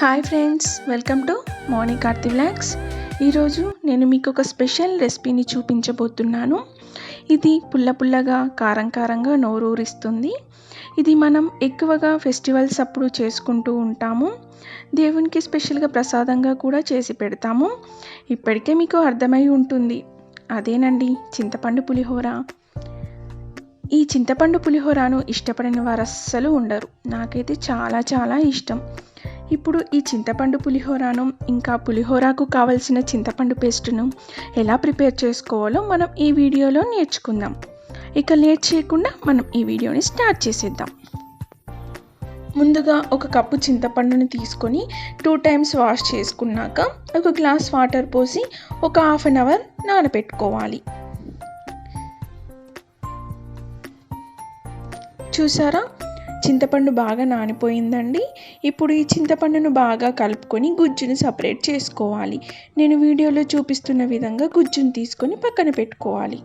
Hi friends, welcome to Mounikarthi vlogs. ఈరోజు నేను మీకు ఒక స్పెషల్ రెసిపీని చూపించబోతున్నాను. ఇది పుల్లగా కారంగా నోరూరిస్తుంది. ఇది మనం ఎక్కువగా ఫెస్టివల్స్ అప్పుడు చేసుకుంటూ ఉంటాము. దేవునికి స్పెషల్గా ప్రసాదంగా కూడా చేసి పెడతాము. ఇప్పటికే మీకు అర్థమై ఉంటుంది, అదేనండి చింతపండు పులిహోర. ఈ చింతపండు పులిహోరను ఇష్టపడని వారు అస్సలు ఉండరు. నాకైతే చాలా ఇష్టం. ఇప్పుడు ఈ చింతపండు పులిహోరను ఇంకా పులిహోరకు కావలసిన చింతపండు పేస్టును ఎలా ప్రిపేర్ చేసుకోవాలో మనం ఈ వీడియోలో నేర్చుకుందాం. ఇక లేట్ చేయకుండా మనం ఈ వీడియోని స్టార్ట్ చేసేద్దాం. ముందుగా ఒక కప్పు చింతపండుని తీసుకొని 2 టైమ్స్ వాష్ చేసుకున్నాక ఒక గ్లాస్ వాటర్ పోసి ఒక హాఫ్ అన్ అవర్ నానబెట్టుకోవాలి. చూసారా, చింతపండు బాగా నానిపోయిందండి. ఇప్పుడు ఈ చింతపండును బాగా కలుపుకొని గుజ్జుని సపరేట్ చేసుకోవాలి. నేను వీడియోలో చూపిస్తున్న విధంగా గుజ్జుని తీసుకొని పక్కన పెట్టుకోవాలి.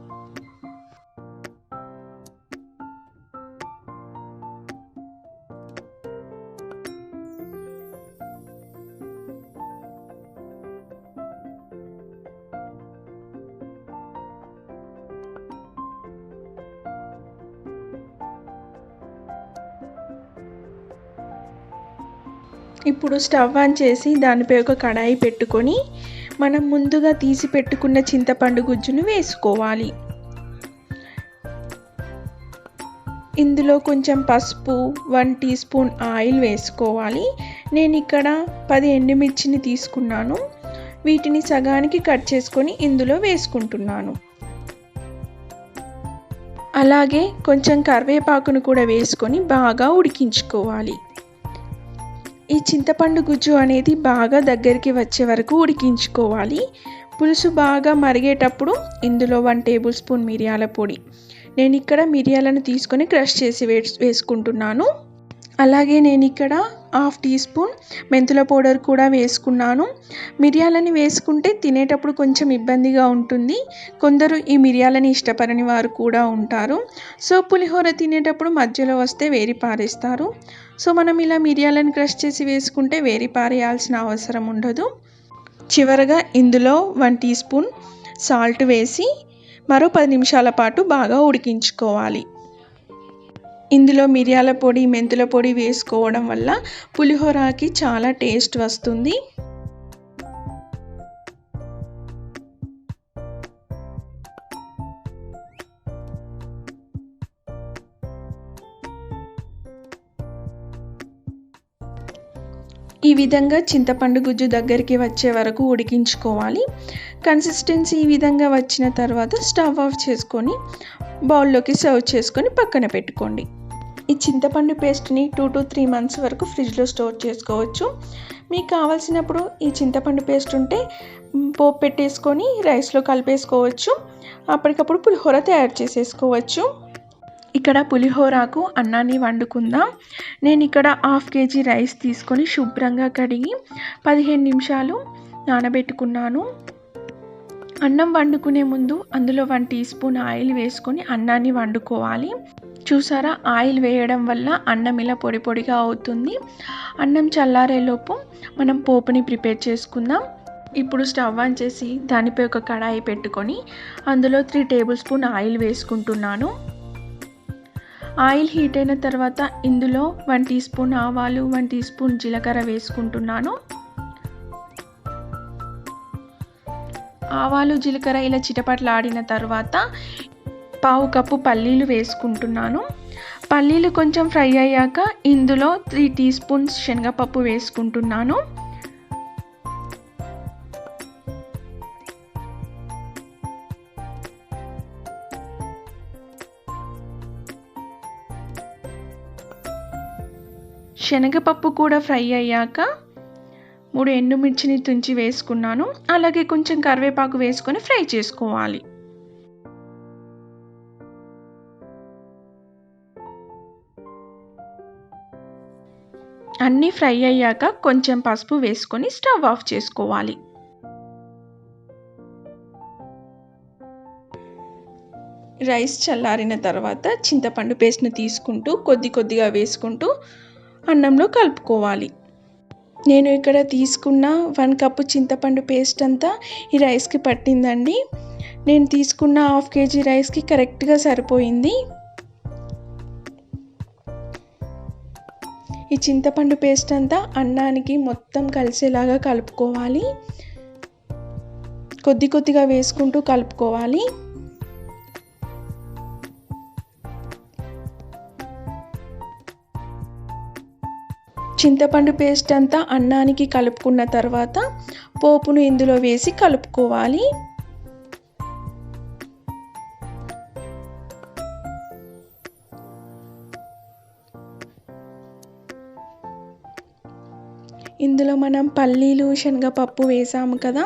ఇప్పుడు స్టవ్ ఆన్ చేసి దానిపై ఒక కడాయి పెట్టుకొని మనం ముందుగా తీసి పెట్టుకున్న చింతపండు గుజ్జును వేసుకోవాలి. ఇందులో కొంచెం పసుపు, 1 టీ స్పూన్ ఆయిల్ వేసుకోవాలి. నేను ఇక్కడ 10 ఎండుమిర్చిని తీసుకున్నాను. వీటిని సగానికి కట్ చేసుకొని ఇందులో వేసుకుంటున్నాను. అలాగే కొంచెం కరివేపాకును కూడా వేసుకొని బాగా ఉడికించుకోవాలి. ఈ చింతపండు గుజ్జు అనేది బాగా దగ్గరికి వచ్చే వరకు ఉడికించుకోవాలి. పులుసు బాగా మరిగేటప్పుడు ఇందులో 1 టేబుల్ స్పూన్ మిరియాల పొడి, నేను ఇక్కడ మిరియాలను తీసుకొని క్రష్ చేసి వేసుకుంటున్నాను. అలాగే నేను ఇక్కడ 1/2 టీ స్పూన్ మెంతుల పౌడర్ కూడా వేసుకున్నాను. మిరియాలని వేసుకుంటే తినేటప్పుడు కొంచెం ఇబ్బందిగా ఉంటుంది. కొందరు ఈ మిరియాలని ఇష్టపడని వారు కూడా ఉంటారు. సో పులిహోర తినేటప్పుడు మధ్యలో వస్తే వేరి పారేస్తారు. సో మనం ఇలా మిరియాలను క్రష్ చేసి వేసుకుంటే వేరి పారేయాల్సిన అవసరం ఉండదు. చివరగా ఇందులో 1 టీ స్పూన్ సాల్ట్ వేసి మరో 10 నిమిషాల పాటు బాగా ఉడికించుకోవాలి. ఇందులో మిరియాల పొడి, మెంతుల పొడి వేసుకోవడం వల్ల పులిహోరకి చాలా టేస్ట్ వస్తుంది. ఈ విధంగా చింతపండు గుజ్జు దగ్గరికి వచ్చే వరకు ఉడికించుకోవాలి. కన్సిస్టెన్సీ ఈ విధంగా వచ్చిన తర్వాత స్టవ్ ఆఫ్ చేసుకొని బౌల్లోకి సర్వ్ చేసుకొని పక్కన పెట్టుకోండి. ఈ చింతపండు పేస్ట్ని 2 to 3 మంత్స్ వరకు ఫ్రిడ్జ్లో స్టోర్ చేసుకోవచ్చు. మీకు కావాల్సినప్పుడు ఈ చింతపండు పేస్ట్ ఉంటే పోపు పెట్టేసుకొని రైస్లో కలిపేసుకోవచ్చు. అప్పటికప్పుడు పులిహోర తయారు చేసేసుకోవచ్చు. ఇక్కడ పులిహోరకు అన్నాన్ని వండుకుందాం. నేను ఇక్కడ 1/2 kg రైస్ తీసుకొని శుభ్రంగా కడిగి 15 నిమిషాలు నానబెట్టుకున్నాను. అన్నం వండుకునే ముందు అందులో 1 టీ స్పూన్ ఆయిల్ వేసుకొని అన్నాన్ని వండుకోవాలి. చూసారా, ఆయిల్ వేయడం వల్ల అన్నం ఇలా పొడిగా అవుతుంది. అన్నం చల్లారేలోపు మనం పోపుని ప్రిపేర్ చేసుకుందాం. ఇప్పుడు స్టవ్ ఆన్ చేసి దానిపై ఒక కడాయి పెట్టుకొని అందులో 3 టేబుల్ స్పూన్ ఆయిల్ వేసుకుంటున్నాను. ఆయిల్ హీట్ అయిన తర్వాత ఇందులో 1 టీ స్పూన్ ఆవాలు, 1 టీ స్పూన్ జీలకర్ర వేసుకుంటున్నాను. ఆవాలు, జీలకర్ర ఇలా చిటపట్లాడిన తర్వాత 1/2 కప్పు పల్లీలు వేసుకుంటున్నాను. పల్లీలు కొంచెం ఫ్రై అయ్యాక ఇందులో 3 టీ స్పూన్స్ శనగపప్పు వేసుకుంటున్నాను. శనగపప్పు కూడా ఫ్రై అయ్యాక 3 ఎండుమిర్చిని తుంచి వేసుకున్నాను. అలాగే కొంచెం కరివేపాకు వేసుకొని ఫ్రై చేసుకోవాలి. అన్నీ ఫ్రై అయ్యాక కొంచెం పసుపు వేసుకొని స్టవ్ ఆఫ్ చేసుకోవాలి. రైస్ చల్లారిన తర్వాత చింతపండు పేస్ట్ని తీసుకుంటూ కొద్దిగా వేసుకుంటూ అన్నంలో కలుపుకోవాలి. నేను ఇక్కడ తీసుకున్న 1 కప్పు చింతపండు పేస్ట్ అంతా ఈ రైస్కి పట్టిందండి. నేను తీసుకున్న 1/2 kg రైస్కి కరెక్ట్గా సరిపోయింది. ఈ చింతపండు పేస్ట్ అంతా అన్నానికి మొత్తం కలిసేలాగా కలుపుకోవాలి. కొద్ది కొద్దిగా వేసుకుంటూ కలుపుకోవాలి. చింతపండు పేస్ట్ అంతా అన్నానికి కలుపుకున్న తర్వాత పోపును ఇందులో వేసి కలుపుకోవాలి. ఇందులో మనం పల్లీలు శనగపప్పు వేసాము కదా,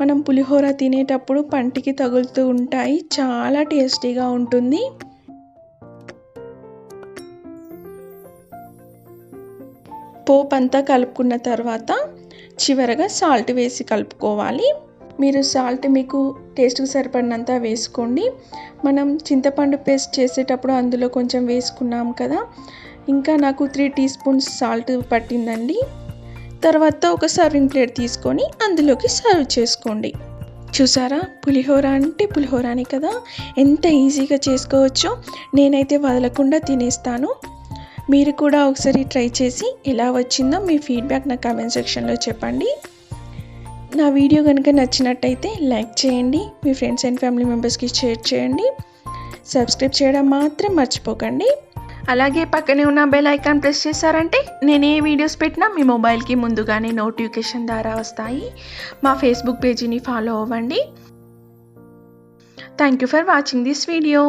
మనం పులిహోర తినేటప్పుడు పంటికి తగులుతూ ఉంటాయి. చాలా టేస్టీగా ఉంటుంది. పోపు అంతా కలుపుకున్న తర్వాత చివరగా సాల్ట్ వేసి కలుపుకోవాలి. మీరు సాల్ట్ మీకు టేస్ట్కి సరిపడినంత వేసుకోండి. మనం చింతపండు పేస్ట్ చేసేటప్పుడు అందులో కొంచెం వేసుకున్నాం కదా, ఇంకా నాకు 3 టీ స్పూన్స్ సాల్ట్ పట్టిందండి. తర్వాత ఒక సర్వింగ్ ప్లేట్ తీసుకొని అందులోకి సర్వ్ చేసుకోండి. చూసారా, పులిహోర అంటే పులిహోరనే కదా, ఎంత ఈజీగా చేసుకోవచ్చో. నేనైతే వదలకుండా తినేస్తాను. మీరు కూడా ఒకసారి ట్రై చేసి ఎలా వచ్చిందో మీ ఫీడ్బ్యాక్ నా కామెంట్ సెక్షన్లో చెప్పండి. నా వీడియో కనుక నచ్చినట్టయితే లైక్ చేయండి, మీ ఫ్రెండ్స్ అండ్ ఫ్యామిలీ మెంబర్స్కి షేర్ చేయండి, సబ్స్క్రైబ్ చేయడం మాత్రం మర్చిపోకండి. అలాగే పక్కనే ఉన్న బెల్ ఐకాన్ ప్రెస్ చేశారంటే నేను ఏ వీడియోస్ పెట్టినా మీ మొబైల్కి ముందుగానే నోటిఫికేషన్ ద్వారా వస్తాయి. మా ఫేస్బుక్ పేజీని ఫాలో అవ్వండి. Thank you for watching this video.